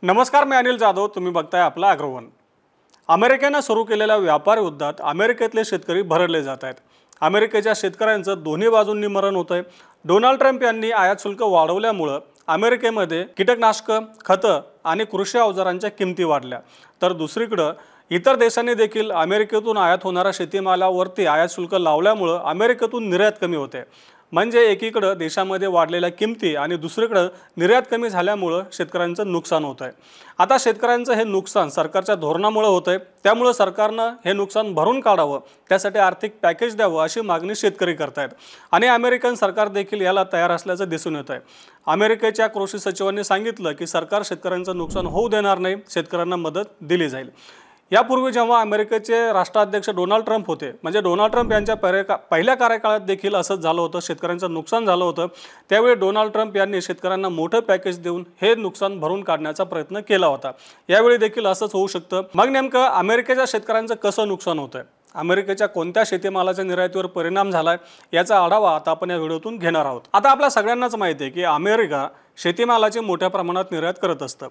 नमस्कार, मी अनिल जाधव. तुम्ही बघताय आपला अग्रवन. अमेरिकेने सुरू केलेल्या व्यापार युद्धात अमेरिकेतले शेतकरी भरडले जात आहेत. अमेरिकेच्या शेतकऱ्यांचं दोन्ही बाजूंनी मरण होतंय. डोनाल्ड ट्रम्प यांनी आयात शुल्क वाढवल्यामुळे अमेरिकेमध्ये कीटकनाशकं, खतं आणि कृषी अवजारांच्या किमती वाढल्या. तर दुसरीकडे इतर देशांनी देखील अमेरिकेतून आयात होणाऱ्या शेतीमालावरती आयात शुल्क लावल्यामुळे अमेरिकेतून निर्यात कमी होते. म्हणजे एकीकडे देशामध्ये वाढलेल्या किमती आणि दुसरीकडे निर्यात कमी झाल्यामुळे शेतकऱ्यांचं नुकसान होत आहे. आता शेतकऱ्यांचं हे नुकसान सरकारच्या धोरणामुळे होत आहे. त्यामुळे सरकारनं हे नुकसान भरून काढावं, त्यासाठी आर्थिक पॅकेज द्यावं अशी मागणी शेतकरी करतायत. आणि अमेरिकन सरकार देखील याला तयार असल्याचं दिसून येत आहे. अमेरिकेच्या कृषी सचिवांनी सांगितलं की सरकार शेतकऱ्यांचं नुकसान होऊ देणार नाही, शेतकऱ्यांना मदत दिली जाईल. यापूर्वी जेव्हा अमेरिकेचे राष्ट्राध्यक्ष डोनाल्ड ट्रम्प होते, म्हणजे डोनाल्ड ट्रम्प यांच्या पहिल्या कार्यकाळात देखील असंच झालं होतं, शेतकऱ्यांचं नुकसान झालं होतं. त्यावेळी डोनाल्ड ट्रम्प यांनी शेतकऱ्यांना मोठं पॅकेज देऊन हे नुकसान भरून काढण्याचा प्रयत्न केला होता. यावेळी देखील असंच होऊ शकतं. मग नेमकं अमेरिकेच्या शेतकऱ्यांचं कसं नुकसान होतंय, अमेरिकेच्या कोणत्या शेतीमालाच्या निर्यातीवर परिणाम झालाय, याचा आढावा आता आपण या व्हिडिओतून घेणार आहोत. आता आपल्या सगळ्यांनाच माहिती आहे की अमेरिका शेतीमालाची मोठ्या प्रमाणात निर्यात करत असतं.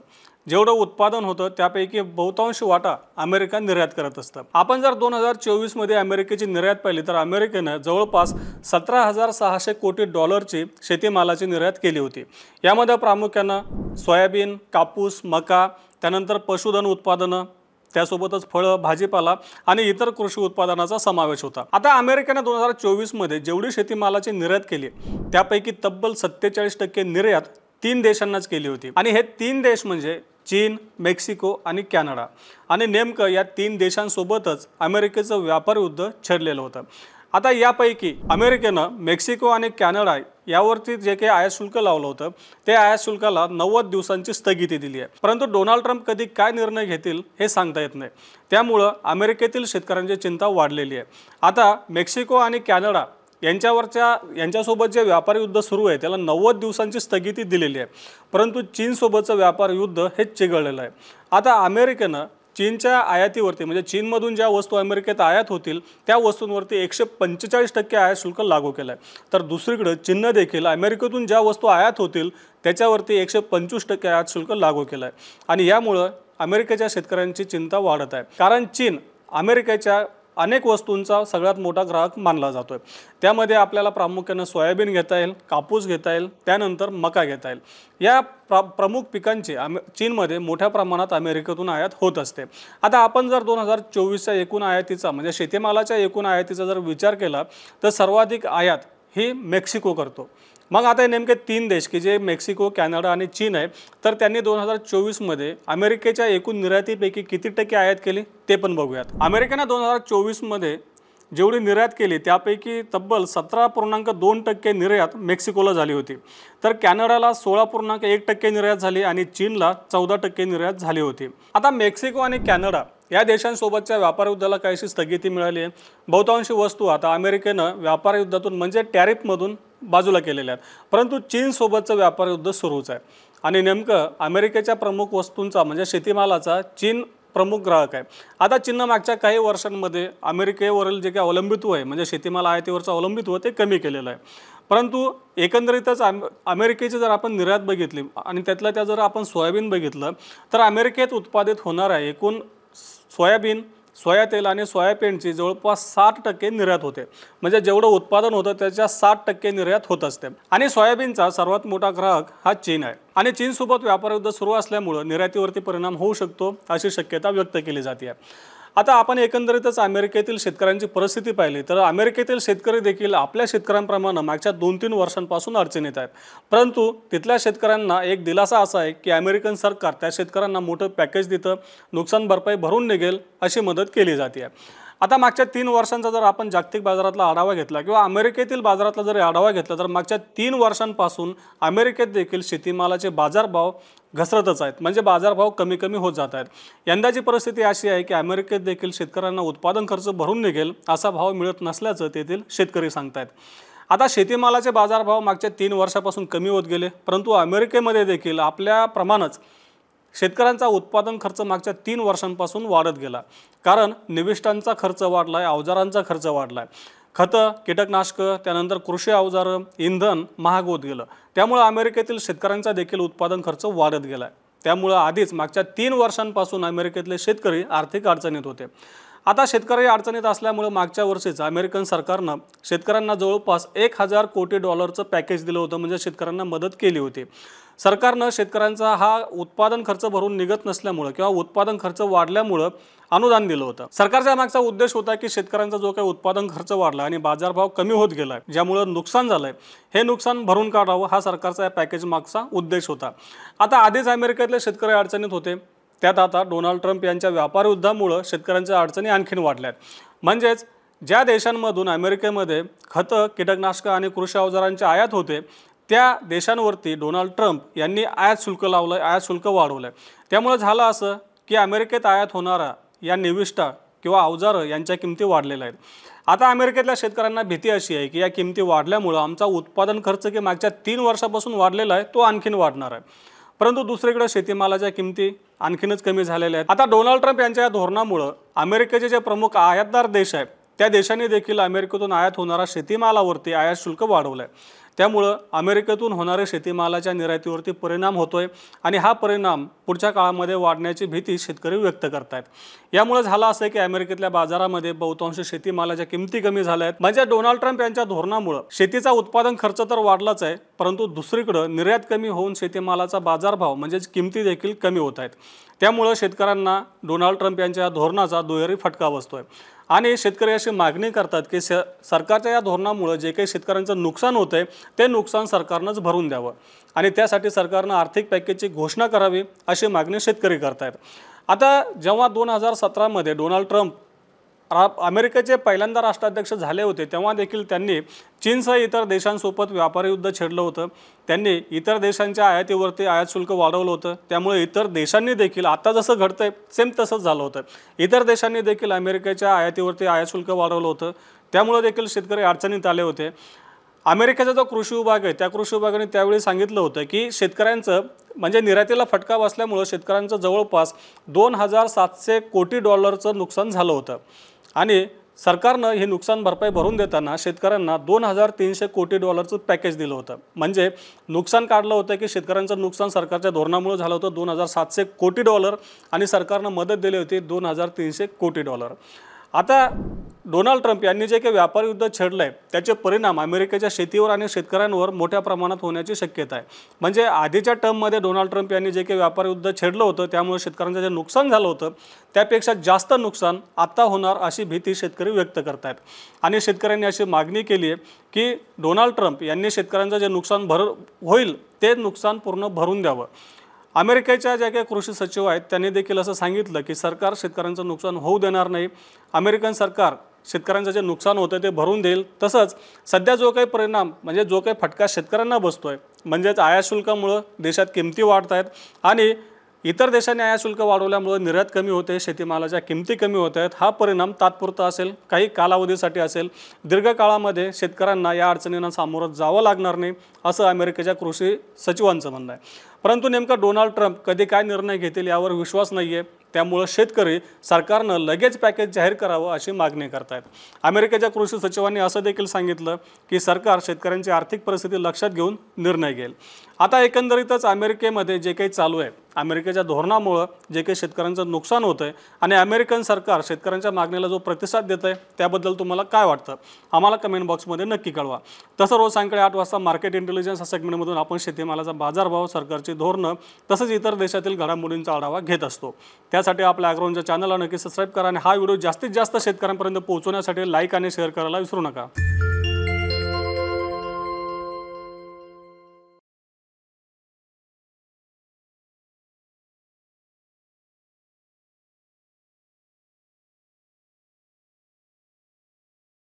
जेवढं उत्पादन होतं त्यापैकी बहुतांश वाटा अमेरिका निर्यात करत असतं. आपण जर 2024 मध्ये अमेरिकेची निर्यात पाहिली तर अमेरिकेनं जवळपास 17,600 कोटी डॉलरची शेतीमालाची निर्यात केली होती. यामध्ये प्रामुख्यानं सोयाबीन, कापूस, मका, त्यानंतर पशुधन उत्पादनं, त्यासोबतच फळं, भाजीपाला आणि इतर कृषी उत्पादनाचा समावेश होता. आता अमेरिकेने 2024 मध्ये जेवढी शेतीमालाची निर्यात केली त्यापैकी तब्बल 47% निर्यात 3 देशांनाच केली होती. आणि हे 3 देश म्हणजे चीन, मेक्सिको आणि कॅनडा. आणि नेमकं या 3 देशांसोबतच अमेरिकेचं व्यापार युद्ध छेडलेलं होतं. आता यापैकी अमेरिकेनं मेक्सिको आणि कॅनडा यावरती जे काही आयात शुल्क लावलं होतं ते आयात शुल्काला 90 दिवसांची स्थगिती दिली आहे. परंतु डोनाल्ड ट्रम्प कधी काय निर्णय घेतील हे सांगता येत नाही. त्यामुळं अमेरिकेतील शेतकऱ्यांची चिंता वाढलेली आहे. आता मेक्सिको आणि कॅनडा यांच्यासोबत जे व्यापार युद्ध सुरू आहे त्याला 90 दिवसांची स्थगिती दिलेली आहे. परंतु चीनसोबतचं व्यापार युद्ध हे चिघळलेलं आहे. आता अमेरिकेनं चीनच्या आयातीवरती, म्हणजे चीनमधून ज्या वस्तू अमेरिकेत आयात होतील त्या वस्तूंवरती 145% आयात शुल्क लागू केलं आहे. तर दुसरीकडे चीननं देखील अमेरिकेतून ज्या वस्तू आयात होतील त्याच्यावरती 125% आयात शुल्क लागू केलं आहे. आणि यामुळं अमेरिकेच्या शेतकऱ्यांची चिंता वाढत आहे. कारण चीन अमेरिकेच्या अनेक वस्तूंचा सगळ्यात मोठा ग्राहक मानला जातोय. त्यामध्ये आपल्याला प्रामुख्यानं सोयाबीन घेता येईल, कापूस घेता येईल, त्यानंतर मका घेता येईल. या प्रमुख पिकांची चीनमध्ये मोठ्या प्रमाणात अमेरिकेतून आयात होत असते. आता आपण जर 2024च्या एकूण आयातीचा, म्हणजे शेतीमालाच्या एकूण आयातीचा जर विचार केला तर सर्वाधिक आयात ही मेक्सिको करतो. मग आता नेमके 3 देश की जे मेक्सिको, कॅनडा आणि चीन आहे, तर त्यांनी 2024 मध्ये अमेरिकेच्या एकूण निर्यातीपैकी किती टक्के आयात केली ते पण बघूयात. अमेरिकेने 2024 मध्ये जेवढी निर्यात केली त्यापैकी तब्बल 17.2% निर्यात मेक्सिकोला झाली होती. तर कॅनडाला 16.1% निर्यात झाली आणि चीनला 14% निर्यात झाली होती. आता मेक्सिको आणि कॅनडा या देशांसोबतच्या व्यापार युद्धाला काहीशी स्थगिती मिळाली आहे. बहुतांशी वस्तू आता अमेरिकेनं व्यापार युद्धातून म्हणजे टॅरिफमधून बाजूला केलेल्या आहेत. परंतु चीनसोबतचं व्यापार युद्ध सुरूच आहे. आणि नेमकं अमेरिकेच्या प्रमुख वस्तूंचा म्हणजे शेतीमालाचा चीन प्रमुख ग्राहक आहे. आता चीननं मागच्या काही वर्षांमध्ये अमेरिकेवरील जे काही अवलंबित्व आहे, म्हणजे शेतीमाल आयातीवरचं अवलंबित्व ते कमी केलेलं आहे. परंतु एकंदरीतच अमेरिकेची जर आपण निर्यात बघितली आणि त्यातल्या त्या जर आपण सोयाबीन बघितलं तर अमेरिकेत उत्पादित होणाऱ्या एकूण सोयाबीन, सोया तेल आणि सोयाबीनची जवळपास 60% निर्यात होते. म्हणजे जेवढं उत्पादन होतं त्याच्या 60% निर्यात होत असते. आणि सोयाबीनचा सर्वात मोठा ग्राहक हा चीन आहे. आणि चीनसोबत व्यापार युद्ध सुरू असल्यामुळे निर्यातीवरती परिणाम होऊ शकतो अशी शक्यता व्यक्त केली जाते. आता आपण एकंदरीतच अमेरिकेतील शेतकऱ्यांची परिस्थिती पाहिली तर अमेरिकेतील शेतकरी देखील आपल्या शेतकऱ्यांप्रमाणे मागच्या 2-3 वर्षांपासून अडचणीत आहेत. परंतु तिथल्या शेतकऱ्यांना एक दिलासा असा आहे की अमेरिकन सरकार त्या शेतकऱ्यांना मोठं पॅकेज देतं, नुकसान भरपाई भरून निघेल अशी मदत केली जाते. आता मागच्या 3 वर्षांचा जर आपण जागतिक बाजारातला आढावा घेतला किंवा अमेरिकेतील बाजारातला जर आढावा घेतला तर मागच्या 3 वर्षांपासून अमेरिकेत देखील शेतीमालाचे बाजारभाव घसरतच आहेत, म्हणजे बाजारभाव कमी कमी होत जात आहेत. यंदाची परिस्थिती अशी आहे की अमेरिकेत देखील शेतकऱ्यांना उत्पादन खर्च भरून निघेल असा भाव मिळत नसल्याचं तेथील शेतकरी सांगतायत. आता शेतीमालाचे बाजारभाव मागच्या 3 वर्षापासून कमी होत गेले, परंतु अमेरिकेमध्ये देखील आपल्याप्रमाणेच शेतकऱ्यांचा उत्पादन खर्च मागच्या 3 वर्षांपासून वाढत गेला. कारण निविष्ठांचा खर्च वाढलाय, अवजारांचा खर्च वाढलाय, खतं, कीटकनाशकं, त्यानंतर कृषी अवजारं, इंधन महाग होत गेलं. त्यामुळे अमेरिकेतील शेतकऱ्यांचा देखील उत्पादन खर्च वाढत गेलाय. त्यामुळे आधीच मागच्या 3 वर्षांपासून अमेरिकेतले शेतकरी आर्थिक अडचणीत होते। आता शेतकरी अडचणीत असल्यामुळे मागच्या वर्षीच अमेरिकन सरकारनं शेतकऱ्यांना जवळपास $1000 कोटी पॅकेज दिलं होतं, म्हणजे शेतकऱ्यांना मदत केली होती। सरकारनं शेतकऱ्यांचा हा उत्पादन खर्च भरून निघत नसल्यामुळे किंवा उत्पादन खर्च वाढल्यामुळे अनुदान दिलं होतं। सरकारचा मागचा उद्देश होता की शेतकऱ्यांचा जो काही उत्पादन खर्च वाढला आणि बाजारभाव कमी होत गेला, ज्यामुळे नुकसान झालंय, हे नुकसान भरून काढावं हा सरकारचा या पॅकेज मागचा उद्देश होता। आता आधीच अमेरिकेतले शेतकरी अडचणीत होते, त्यात आता डोनाल्ड ट्रम्प यांच्या व्यापार युद्धामुळे शेतकऱ्यांच्या अडचणी आणखीन वाढल्यात। म्हणजेच ज्या देशांमधून अमेरिकेमध्ये खतं, कीटकनाशकं आणि कृषी अवजारांची आयात होते, त्या देशांवरती डोनाल्ड ट्रम्प यांनी आयात शुल्क लावलं, आयात शुल्क वाढवलं। त्यामुळे झालं असं की अमेरिकेत आयात होणारा या निविष्ठा किंवा अवजारं यांच्या किमती वाढलेल्या आहेत। आता अमेरिकेतल्या शेतकऱ्यांना भीती अशी आहे की या किमती वाढल्यामुळे आमचा उत्पादन खर्च की मागच्या 3 वर्षापासून वाढलेला आहे तो आणखीन वाढणार आहे। परंतु दुसरीकडे शेतीमालाच्या किमती आणखीनच कमी झालेल्या आहेत। आता डोनाल्ड ट्रम्प यांच्या या धोरणामुळे अमेरिकेचे जे प्रमुख आयातदार देश आहेत त्या देशांनी देखील अमेरिकेतून आयात होणारा शेतीमालावरती आयात शुल्क वाढवलंय। त्यामुळे अमेरिकेतून होणारे शेतीमालाच्या निर्यातीवरती परिणाम होतोय आणि हा परिणाम पुढच्या काळामध्ये वाढण्याची भीती शेतकरी व्यक्त करतायत। यामुळे झालं असं की अमेरिकेतल्या बाजारामध्ये बहुतांश शेतीमालाच्या किमती कमी झाल्या आहेत। म्हणजे डोनाल्ड ट्रम्प यांच्या धोरणामुळे शेतीचा उत्पादन खर्च तर वाढलाच आहे, परंतु दुसरीकडे निर्यात कमी होऊन शेतीमालाचा बाजारभाव म्हणजे किमती देखील कमी होत आहेत। त्यामुळे शेतकऱ्यांना डोनाल्ड ट्रम्प यांच्या धोरणाचा दुहेरी फटका बसतोय आणि शेतकरी अशी मागणी करतात की सरकारच्या या धोरणामुळे जे काही शेतकऱ्यांचं नुकसान होतंय ते नुकसान सरकारनंच भरून द्यावं आणि त्यासाठी सरकारनं आर्थिक पॅकेजची घोषणा करावी अशी मागणी शेतकरी करतायत। आता जेव्हा 2017 मध्ये डोनाल्ड ट्रम्प अमेरिकेचे पहिल्यांदा राष्ट्राध्यक्ष झाले होते, तेव्हा देखील त्यांनी चीनसह इतर देशांसोबत व्यापारी युद्ध छेडलं होतं। त्यांनी इतर देशांच्या आयातीवरती आयात शुल्क वाढवलं होतं। त्यामुळे इतर देशांनी देखील आता जसं घडतंय सेम तसंच झालं होतं। इतर देशांनी देखील अमेरिकेच्या आयातीवरती आयात शुल्क वाढवलं होतं। त्यामुळे देखील शेतकरी अडचणीत आले होते। अमेरिकेचा जो कृषी विभाग आहे त्या कृषी विभागाने त्यावेळी सांगितलं होतं की शेतकऱ्यांचं म्हणजे निर्यातीला फटका बसल्यामुळे शेतकऱ्यांचं जवळपास $2700 कोटी नुकसान झालं होतं आणि सरकारनं हे नुकसान भरपाई भरून देताना शेतकऱ्यांना $2300 कोटी पॅकेज दिलं होतं। म्हणजे नुकसान काढलं होतं की शेतकऱ्यांचं नुकसान सरकारच्या धोरणामुळे झालं होतं $2700 कोटी आणि सरकारनं मदत दिली होती $2300 कोटी। आता डोनाल्ड ट्रम्प यांनी जे काही व्यापार युद्ध छेडलंय त्याचे परिणाम अमेरिकेच्या शेतीवर आणि शेतकऱ्यांवर मोठ्या प्रमाणात होण्याची शक्यता आहे। म्हणजे आधीच्या टर्ममध्ये डोनाल्ड ट्रम्प यांनी जे काही व्यापार युद्ध छेडलं होतं त्यामुळे शेतकऱ्यांचं जे नुकसान झालं होतं त्यापेक्षा जास्त नुकसान आता होणार अशी भीती शेतकरी व्यक्त करतायत आणि शेतकऱ्यांनी अशी मागणी केली आहे की डोनाल्ड ट्रम्प यांनी शेतकऱ्यांचं जे नुकसान होईल ते नुकसान पूर्ण भरून द्यावं। अमेरिकेच्या ज्या काही कृषी सचिव आहेत त्यांनी देखील असं सांगितलं की सरकार शेतकऱ्यांचं नुकसान होऊ देणार नाही। अमेरिकन सरकार शेतकऱ्यांचं जे नुकसान होतं ते भरून देईल। तसंच सध्या जो काही परिणाम म्हणजे जो काही फटका शेतकऱ्यांना बसतोय म्हणजेच आयात शुल्कामुळे देशात किमती वाढत आहेत आणि इतर देशांनी आयात शुल्क वाढवल्यामुळे निर्यात कमी होते, शेतीमालाच्या किमती कमी होत आहेत। हा परिणाम तात्पुरता असेल, काही कालावधीसाठी असेल, दीर्घकाळामध्ये शेतकऱ्यांना या अडचणींना सामोरं जावं लागणार नाही असं अमेरिकेच्या कृषी सचिवांचं म्हणणं आहे। परंतु नेमका डोनाल्ड ट्रम्प कधी काय निर्णय घेतील यावर विश्वास नाहीये। त्यामुळे शेतकरी सरकारनं लगेच पॅकेज जाहीर करावं अशी मागणी करतायत। अमेरिकेच्या कृषी सचिवांनी असं देखील सांगितलं की सरकार शेतकऱ्यांची आर्थिक परिस्थिती लक्षात घेऊन निर्णय घेईल। आता एकंदरीतच अमेरिकेमध्ये जे काही चालू आहे, अमेरिकेच्या धोरणामुळे जे काही शेतकऱ्यांचं नुकसान होतंय आणि अमेरिकन सरकार शेतकऱ्यांच्या मागणीला जो प्रतिसाद देत आहे त्याबद्दल तुम्हाला काय वाटतं आम्हाला कमेंट बॉक्समध्ये नक्की कळवा। तसं रोज सायंकाळी 8 वाजता मार्केट इंटेलिजन्स या सेगमेंटमधून आपण शेतीमालाचा बाजारभाव, सरकारची धोरणं तसंच इतर देशातील घडामोडींचा आढावा घेत असतो। त्यासाठी आपल्या ॲग्रोवनच्या चॅनलला नक्की सबस्क्राईब करा आणि हा व्हिडिओ जास्तीत जास्त शेतकऱ्यांपर्यंत पोहोचवण्यासाठी लाईक आणि शेअर करायला विसरू नका।